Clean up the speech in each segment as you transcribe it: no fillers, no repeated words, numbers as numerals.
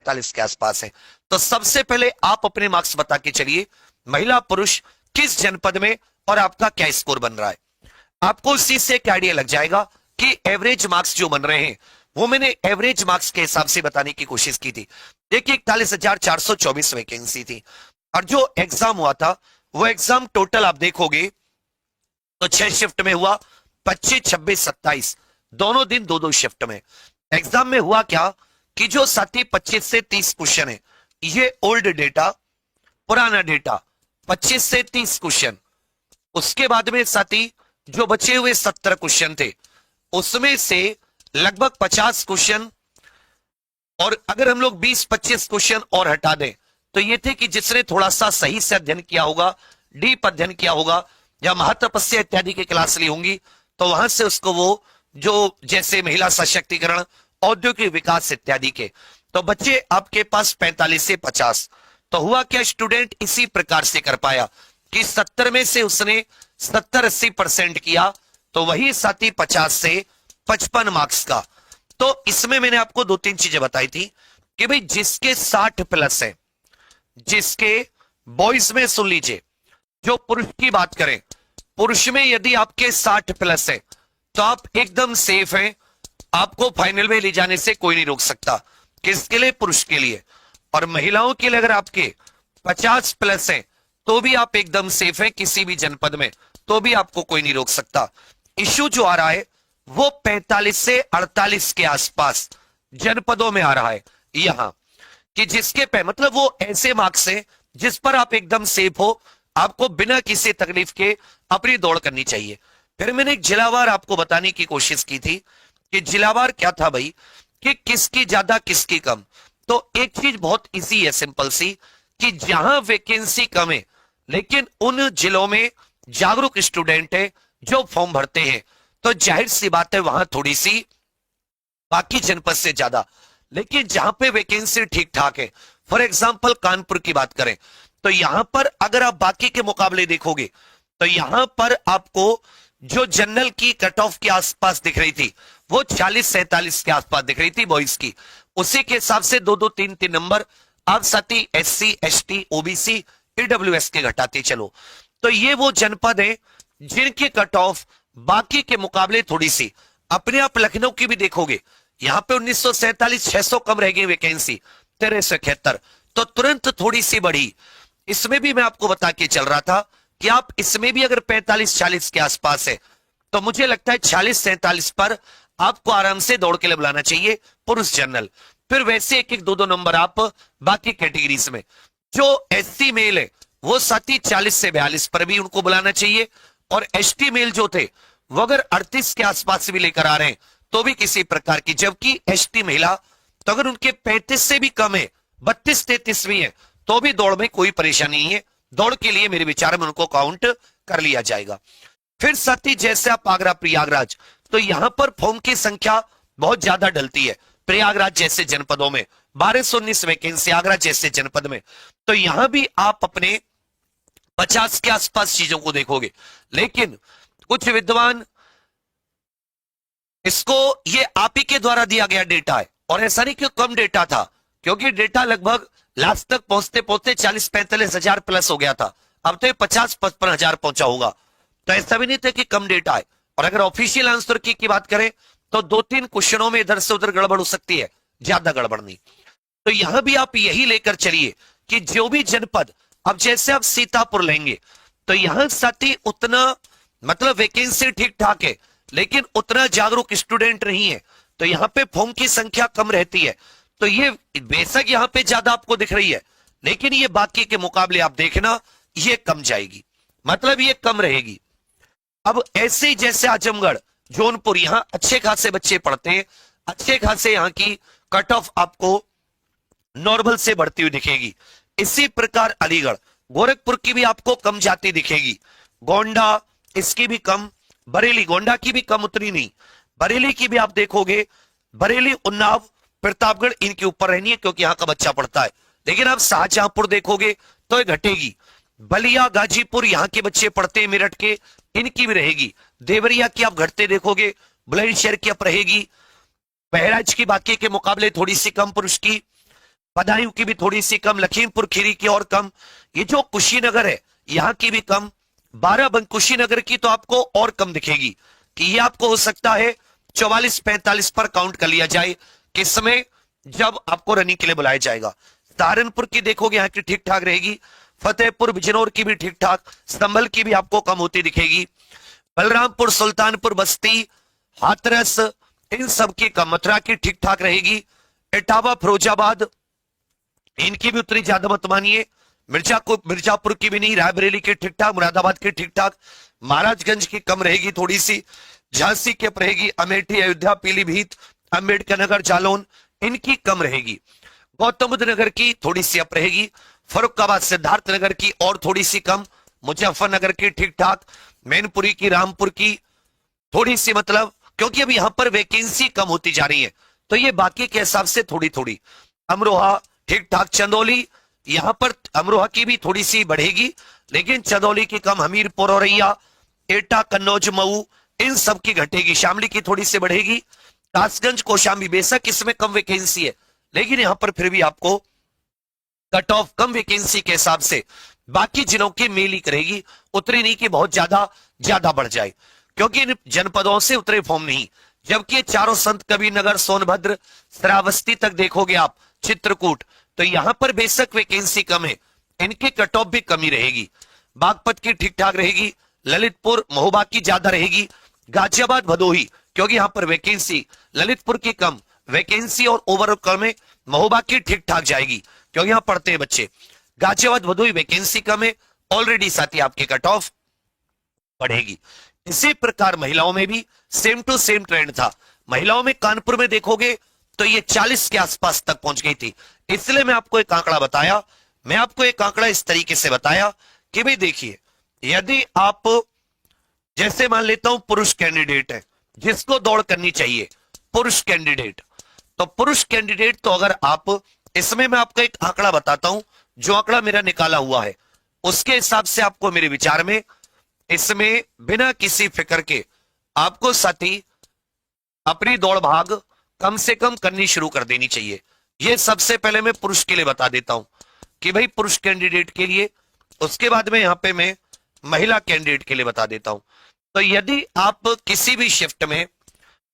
45 के आसपास है। तो सबसे पहले आप अपने मार्क्स बता के चलिए, महिला पुरुष किस जनपद में और आपका क्या स्कोर बन रहा है। आपको उसी से एक आइडिया लग जाएगा कि एवरेज मार्क्स जो बन रहे हैं वो मैंने एवरेज मार्क्स के हिसाब से बताने की कोशिश की थी। देखिए 41,424 वैकेंसी थी और जो एग्जाम हुआ था वो एग्जाम टोटल आप देखोगे तो 6 शिफ्ट में हुआ, 25, 26, 27 दोनों दिन 2-2 शिफ्ट में। एग्जाम में हुआ क्या कि जो साथी 25 से 30 क्वेश्चन है, ये ओल्ड डेटा, पुराना डेटा 25 से 30 क्वेश्चन। उसके बाद में साथी जो बचे हुए 70 क्वेश्चन थे उसमें से लगभग 50 क्वेश्चन, और अगर हम लोग 20-25 क्वेश्चन और हटा दें तो ये थे कि जिसने थोड़ा सा सही से अध्ययन किया होगा, डीप अध्ययन किया होगा या महातपस्या इत्यादि की क्लास ली होंगी, तो वहां से उसको वो जो जैसे महिला सशक्तिकरण, औद्योगिक विकास इत्यादि के, तो बच्चे आपके पास 45 से 50। तो हुआ क्या, स्टूडेंट इसी प्रकार से कर पाया कि 70 में से उसने 70-80% किया, तो वही साथी 50 से 55 मार्क्स का। तो इसमें मैंने आपको 2-3 चीजें बताई थी कि भाई जिसके 60 प्लस है, जिसके बॉयज में सुन लीजिए, जो पुरुष की बात करें, पुरुष में यदि आपके 60 प्लस है तो आप एकदम सेफ हैं, आपको फाइनल में ले जाने से कोई नहीं रोक सकता। किसके लिए? पुरुष के लिए। और महिलाओं के लिए अगर आपके 50 प्लस है तो भी आप एकदम सेफ हैं, किसी भी जनपद में तो भी आपको कोई नहीं रोक सकता। इश्यू जो आ रहा है वो 45 से 48 के आसपास जनपदों में आ रहा है यहां, कि जिसके पे मतलब वो ऐसे मार्क्स है जिस पर आप एकदम सेफ हो, आपको बिना किसी तकलीफ के अपनी दौड़ करनी चाहिए। फिर मैंने एक जिलावार आपको बताने की कोशिश की थी कि जिलावार क्या था भाई, कि किसकी ज्यादा किसकी कम। तो एक चीज बहुत इजी है, सिंपल सी, कि जहां वैकेंसी कम है लेकिन उन जिलों में जागरूक स्टूडेंट है जो फॉर्म भरते हैं, तो जाहिर सी बात है वहां थोड़ी सी बाकी जनपद से ज्यादा। लेकिन जहां पे वैकेंसी ठीक ठाक है, फॉर एग्जांपल कानपुर की बात करें, तो यहां पर अगर आप बाकी के मुकाबले देखोगे तो यहां पर आपको जो जनरल की कट ऑफ के आसपास दिख रही थी वो 40-47 के आसपास दिख रही थी बॉयज की। उसी के हिसाब से 2-2, 3-3 नंबर आप साथी SC, ST, OBC, EWS के घटाते चलो। तो ये वो जनपद है जिनकी कट ऑफ बाकी के मुकाबले थोड़ी सी, अपने आप लखनऊ की भी देखोगे, यहां पे 1947 600 कम रह गई वैकेंसी, 1371, तो तुरंत थोड़ी सी बढ़ी। इसमें भी मैं आपको बता के चल रहा था कि आप इसमें भी अगर 45-40 के आसपास है तो मुझे लगता है 46-47 पर आपको आराम से दौड़ के लिए बुलाना चाहिए पुरुष जनरल। फिर वैसे 1-1, 2-2 नंबर आप बाकी कैटेगरीज में। जो SC मेल है वो साथी 40 से 42 पर भी उनको बुलाना चाहिए, और ST मेल जो थे वो अगर 38 के आसपास भी लेकर आ रहे हैं तो भी किसी प्रकार की, जबकि ST महिला तो अगर उनके 35 से भी कम है, 32-33 भी है, तो भी दौड़ में कोई परेशानी नहीं है। दौड़ के लिए मेरे विचार में उनको काउंट कर लिया जाएगा। फिर साथी जैसे आप आगरा, प्रयागराज, तो यहां पर फॉर्म की संख्या बहुत ज्यादा डलती है। प्रयागराज जैसे जनपदों में 1219 वैकेंसी, आगरा जैसे जनपद में, तो यहां भी आप अपने 50 के आसपास चीजों को देखोगे। लेकिन कुछ विद्वान इसको ये आप ही के द्वारा दिया गया डेटा है, और ऐसा नहीं कि कम डेटा था, क्योंकि डेटा लगभग लास्ट तक पहुंचते पहुंचते 40-45 हजार प्लस हो गया था, अब तो 50-55 हजार पहुंचा होगा। तो ऐसा भी नहीं था कि कम डेटा है। और अगर ऑफिशियल आंसर की बात करें तो 2-3 क्वेश्चनों में इधर से उधर गड़बड़ हो सकती है, ज्यादा गड़बड़ नहीं। तो यहां भी आप यही लेकर चलिए कि जो भी जनपद, अब जैसे आप सीतापुर लेंगे तो यहां साथी उतना मतलब वैकेंसी ठीक ठाक है लेकिन उतना जागरूक स्टूडेंट नहीं है, तो यहां पे फॉर्म की संख्या कम रहती है। तो ये बेशक यहां पे ज्यादा आपको दिख रही है, लेकिन ये बाकी के मुकाबले आप देखना ये कम जाएगी, मतलब ये कम रहेगी। अब ऐसे ही जैसे आजमगढ़, जौनपुर, यहां अच्छे खासे बच्चे पढ़ते हैं, अच्छे खासे यहां की कट ऑफ आपको नॉर्मल से बढ़ती हुई दिखेगी। इसी प्रकार अलीगढ़, गोरखपुर की भी आपको कम जाती दिखेगी, गोंडा इसकी भी कम, बरेली, गोंडा की भी कम उतनी नहीं, बरेली की भी आप देखोगे, बरेली, उन्नाव, प्रतापगढ़ इनके ऊपर रहनी है क्योंकि यहां का बच्चा पढ़ता है। लेकिन आप शाहजहांपुर देखोगे तो ये घटेगी, बलिया, गाजीपुर यहां के बच्चे पढ़ते हैं, मेरठ के, इनकी भी रहेगी। देवरिया की आप घटते देखोगे, बुलंदशहर की आप रहेगी, बहराइच की बाकी के मुकाबले थोड़ी सी कम पुरुष की, बदायूं की भी थोड़ी सी कम, लखीमपुर खीरी की और कम, ये जो कुशीनगर है यहां की भी कम, बाराबंकी कुशीनगर की तो आपको और कम दिखेगी कि ये आपको हो सकता है 44-45 पर काउंट कर लिया जाए किसमें, जब आपको रनिंग के लिए बुलाया जाएगा। सहारनपुर की देखोगे यहाँ की ठीक ठाक रहेगी, फतेहपुर बिजनौर की भी ठीक ठाक, संभल की भी आपको कम होती दिखेगी, बलरामपुर सुल्तानपुर बस्ती हाथरस इन सब की कम, मथुरा की ठीक ठाक रहेगी, इटावा फिरोजाबाद इनकी भी उतनी ज्यादा मत मानिए, मिर्जापुर की भी नहीं, रायबरेली की ठीक ठाक, मुरादाबाद की ठीक ठाक, महाराजगंज की कम रहेगी थोड़ी सी, झांसी की अप रहेगी, अमेठी अयोध्या पीलीभीत अंबेडकर नगर जालौन इनकी कम रहेगी, गौतम बुद्ध नगर की थोड़ी सी अप रहेगी, फरुखाबाद सिद्धार्थ नगर की और थोड़ी सी कम, मुजफ्फरनगर की ठीक ठाक, मैनपुरी की रामपुर की थोड़ी सी, मतलब क्योंकि अब यहां पर वैकेंसी कम होती जा रही है तो ये बाकी के हिसाब से थोड़ी थोड़ी, अमरोहा ठीक ठाक, चंदौली यहां पर अमरोहा की भी थोड़ी सी बढ़ेगी लेकिन चंदौली की कम, हमीरपुर औरैया एटा कन्नौज मऊ इन सब की घटेगी, शामली की थोड़ी सी बढ़ेगी, कासगंज कौशाम्बी बेशक इसमें कम वैकेंसी है लेकिन यहां पर फिर भी आपको कट ऑफ कम वैकेंसी के हिसाब से बाकी जिलों की मेल ही करेगी, उतरी नहीं कि बहुत ज्यादा बढ़ जाए क्योंकि इन जनपदों से उतरे फॉर्म नहीं, जबकि ये चारों संत कबीर नगर सोनभद्र श्रावस्ती तक देखोगे आप, चित्रकूट तो यहां पर बेशक वैकेंसी कम है, इनकी कट ऑफ भी कमी रहेगी, बागपत की ठीक ठाक रहेगी, ललितपुर महोबा की ज्यादा रहेगी, गाजियाबाद भदोही क्योंकि यहां पर वैकेंसी ललितपुर की कम वैकेंसी और ओवरऑल कम है, महोबा की ठीक ठाक जाएगी क्योंकि यहां पढ़ते हैं बच्चे, गाजियाबाद भदोही वैकेंसी कम है ऑलरेडी, साथ ही आपकी कट ऑफ बढ़ेगी। इसी प्रकार महिलाओं में भी सेम टू सेम ट्रेंड था, महिलाओं में कानपुर में देखोगे तो ये 40 के आसपास तक पहुंच गई थी, इसलिए मैं आपको एक आंकड़ा बताया, मैं आपको एक आंकड़ा इस तरीके से बताया कि भाई देखिए यदि आप जैसे मान लेता हूं पुरुष कैंडिडेट है जिसको दौड़ करनी चाहिए, पुरुष कैंडिडेट, तो पुरुष कैंडिडेट तो अगर आप इसमें मैं आपको एक आंकड़ा बताता हूं, जो आंकड़ा मेरा निकाला हुआ है उसके हिसाब से आपको मेरे विचार में इसमें बिना किसी फिक्र के आपको साथी अपनी दौड़ भाग कम से कम करनी शुरू कर देनी चाहिए। यह सबसे पहले मैं पुरुष के लिए बता देता हूं कि भाई पुरुष कैंडिडेट के लिए, उसके बाद में यहां पे मैं महिला कैंडिडेट के लिए बता देता हूं। तो यदि आप किसी भी शिफ्ट में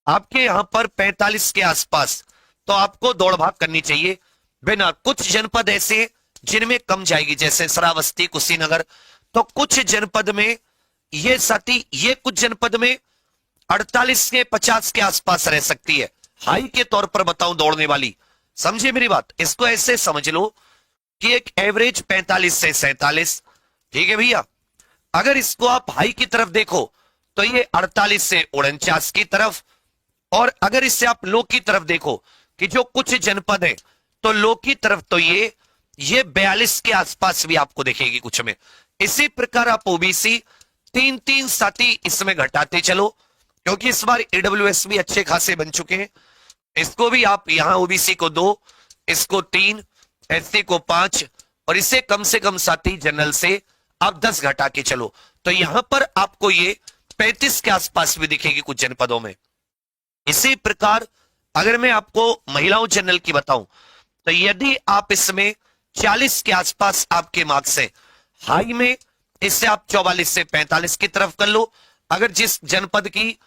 आपके यहां पर 45 के आसपास, तो आपको दौड़ भाग करनी चाहिए बिना, कुछ जनपद ऐसे जिनमें कम जाएगी जैसे श्रावस्ती कुशीनगर, तो कुछ जनपद में ये साथी ये कुछ जनपद में 48 के 50 के आसपास रह सकती है, हाई के तौर पर बताऊं दौड़ने वाली, समझे मेरी बात, इसको ऐसे समझ लो कि एक एवरेज 45 से 47, ठीक है भैया, अगर इसको आप हाई की तरफ देखो तो ये 48 से 49 की तरफ, और अगर इससे आप लो की तरफ देखो कि जो कुछ जनपद है तो लो की तरफ तो ये 42 के आसपास भी आपको दिखेगी कुछ में। इसी प्रकार आप ओबीसी 3-3 साथी इसमें घटाते चलो क्योंकि इस बार ईडब्ल्यूएस भी अच्छे खासे बन चुके हैं, इसको भी आप यहां ओबीसी को 2, इसको 3, एससी को 5 और इससे कम से कम साथी जनरल से आप 10 घटा के चलो, तो यहां पर आपको ये 35 के आसपास भी दिखेगी कुछ जनपदों में। इसी प्रकार अगर मैं आपको महिलाओं जनरल की बताऊं तो यदि आप इसमें 40 के आसपास आपके मार्क्स हैं, हाई में इससे आप 44 से 45 की तरफ कर लो, अगर जिस जनपद की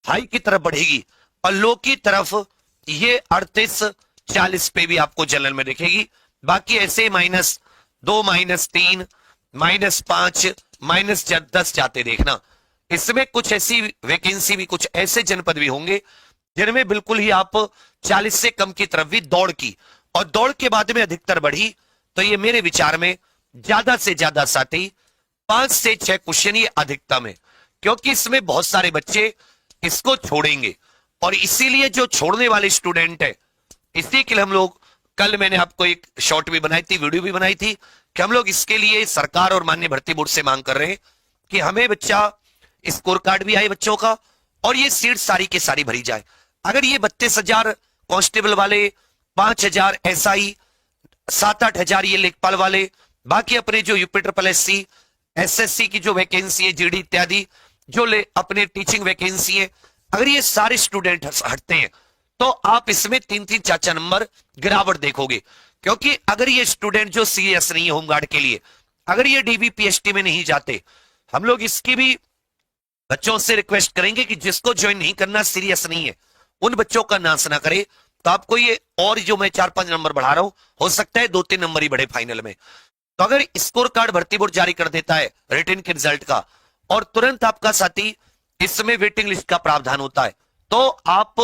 हाई की तरफ बढ़ेगी और लो की तरफ ये 38-40 पे भी आपको जनरल में दिखेगी, बाकी ऐसे -2 -3 -5 -10 जाते देखना। इसमें कुछ ऐसी वैकेंसी भी, कुछ ऐसे जनपद भी होंगे जिनमें बिल्कुल ही आप 40 से कम की तरफ भी दौड़ की, और दौड़ के बाद में अधिकतर बढ़ी, तो ये मेरे विचार में ज्यादा से ज्यादा साथी 5 से 6 क्वेश्चन ये अधिकतम है, क्योंकि इसमें बहुत सारे बच्चे इसको छोड़ेंगे, और इसीलिए जो छोड़ने वाले स्टूडेंट है, इसी के लिए हम लोग, कल मैंने आपको एक शॉर्ट भी बनाई थी, वीडियो भी बनाई थी कि हम लोग इसके लिए सरकार और माननीय भर्ती बोर्ड से मांग कर रहे हैं कि हमें बच्चा स्कोर कार्ड भी आए बच्चों का, और ये सीट सारी की सारी भरी जाए। अगर ये 32,000 कांस्टेबल वाले, 5,000 एसआई, 7-8 हजार ये लेखपाल वाले, बाकी अपने जो यूपी एसएससी की जो वैकेंसी है, जीडी इत्यादि जो अपने टीचिंग वैकेंसी है, अगर ये सारे स्टूडेंट हटते हैं तो आप इसमें 3-3 4-4 नंबर गिरावट देखोगे, क्योंकि अगर ये स्टूडेंट जो सीएस नहीं है होमगार्ड के लिए, अगर ये डीबीपीएसटी में नहीं जाते, हम लोग इसकी भी बच्चों से रिक्वेस्ट करेंगे कि जिसको ज्वाइन नहीं करना, सीरियस नहीं है, उन बच्चों का नाश ना करे। तो आपको ये, और जो मैं 4-5 नंबर बढ़ा रहा हूं, हो सकता है 2-3 नंबर ही बढ़े फाइनल में। तो अगर स्कोर कार्ड भर्ती बोर्ड जारी कर देता है रिटन के रिजल्ट का, और तुरंत आपका साथी इसमें वेटिंग लिस्ट का प्रावधान होता है, तो आप,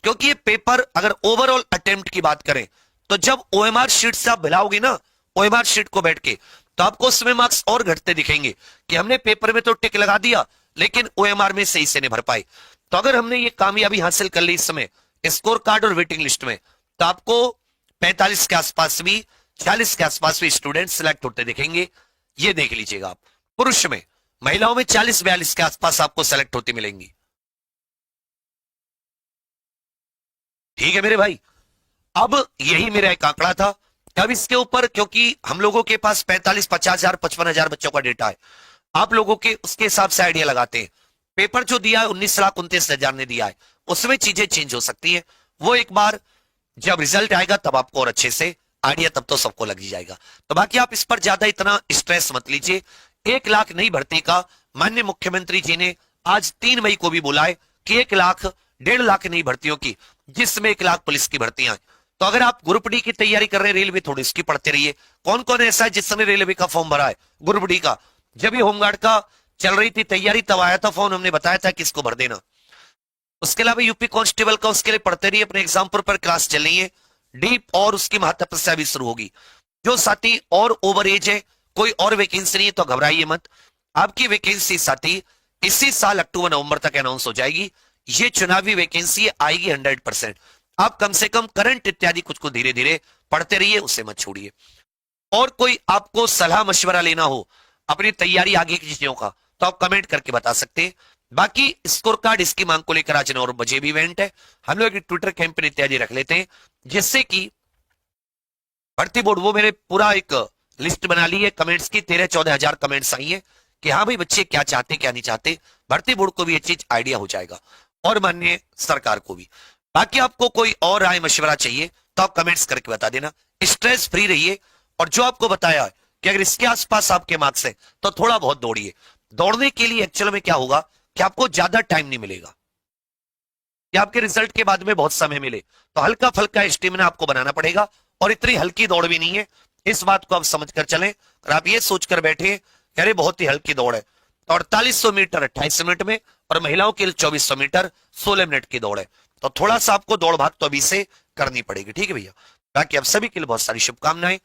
क्योंकि ये पेपर अगर ओवरऑल अटेम्प्ट की बात करें, तो जब ओएमआर शीट से आप मिलाओगे ना, ओएमआर शीट को बैठ के, तो आपको उसमें मार्क्स और घटते दिखेंगे कि हमने पेपर में तो टिक लगा दिया, लेकिन ओएमआर में सही से नहीं भर पाए। तो अगर हमने ये कामयाबी हासिल कर ली इस समय स्कोर कार्ड और वेटिंग लिस्ट में, तो आपको 45 के आसपास भी, 40 के आसपास भी स्टूडेंट सिलेक्ट होते दिखेंगे। ये देख लीजिएगा आप। पुरुष में, महिलाओं में 40-42 के आसपास आपको सेलेक्ट होती मिलेंगी। ठीक है मेरे भाई, अब यही मेरा एक आंकड़ा था। अब इसके ऊपर, क्योंकि हम लोगों के पास 45-50 हजार 55,000 बच्चों का डेटा है, आप लोगों के उसके हिसाब से आइडिया लगाते हैं। पेपर जो दिया है 19,29,000 ने दिया है, उसमें चीजें चेंज हो सकती है। वो एक बार जब रिजल्ट आएगा तब आपको और अच्छे से आइडिया, तब तो सबको लग ही जाएगा। तो बाकी आप इस पर ज्यादा इतना स्ट्रेस मत लीजिए। 1 लाख नई भर्ती का माननीय मुख्यमंत्री जी ने आज 3 मई को भी बोला है कि 1 लाख 1.5 लाख नई भर्तियों की, जिसमें 1 लाख पुलिस की भर्तियां हैं। तो अगर आप ग्रुप डी की तैयारी कर रहे हैं, रेलवे, थोड़ी इसकी पढ़ते रहिए। कौन कौन ऐसा है जिसने रेलवे का फॉर्म भरा है, ग्रुप डी का? जब ये होमगार्ड का चल रही थी तैयारी, तब आया था फोन, हमने बताया था किसको भर देना। उसके अलावा यूपी कांस्टेबल का, उसके लिए पढ़ते रहिए। अपने एग्जाम पर क्लास चल रही है डीप, और उसकी महत्वप्रज्ञा भी शुरू होगी। जो साथी और ओवर एज है, कोई और वैकेंसी नहीं है, तो घबराइए मत। आपकी वैकेंसी साथी इसी साल अक्टूबर-नवंबर तक अनाउंस हो जाएगी। ये चुनावी वैकेंसी आएगी 100%। आप कम से कम करंट इत्यादि कुछ को धीरे धीरे पढ़ते रहिए, उसे मत छोड़िए। और कोई आपको सलाह मशवरा लेना हो अपनी तैयारी आगे की चीजों का, तो आप कमेंट करके बता सकते हैं। बाकी स्कोर कार्ड, इसकी मांग को लेकर आज 9 बजे भी इवेंट है। हम लोग एक ट्विटर कैंपेन इत्यादि रख लेते हैं, जिससे कि भर्ती बोर्ड, वो मैंने पूरा एक लिस्ट बना ली है कमेंट्स की, 13-14 हजार कमेंट्स आई है कि हाँ भाई बच्चे क्या चाहते क्या नहीं चाहते। भर्ती बोर्ड को भी ये चीज आइडिया हो जाएगा, और माननीय सरकार को भी। बाकी आपको कोई और राय मशवरा चाहिए तो आप कमेंट्स करके बता देना। स्ट्रेस फ्री रहिए, और जो आपको बताया है कि अगर इसके आसपास आपके मार्क्स हैं तो थोड़ा बहुत दौड़िए। दौड़ने के लिए एक्चुअल में क्या होगा कि आपको ज्यादा टाइम नहीं मिलेगा, कि आपके रिजल्ट के बाद में बहुत समय मिले, तो हल्का फल्का स्टेमिना आपको बनाना पड़ेगा। और इतनी हल्की दौड़ भी नहीं है, इस बात को आप समझ कर चलें। और आप ये सोचकर बैठे कि अरे बहुत ही हल्की दौड़ है, तो 4800 मीटर 28 मिनट में, और महिलाओं के लिए 2400 मीटर 16 मिनट की दौड़ है। तो थोड़ा सा आपको दौड़ भाग तो अभी से करनी पड़ेगी। ठीक है भैया, बाकी आप सभी के लिए बहुत सारी शुभकामनाएं।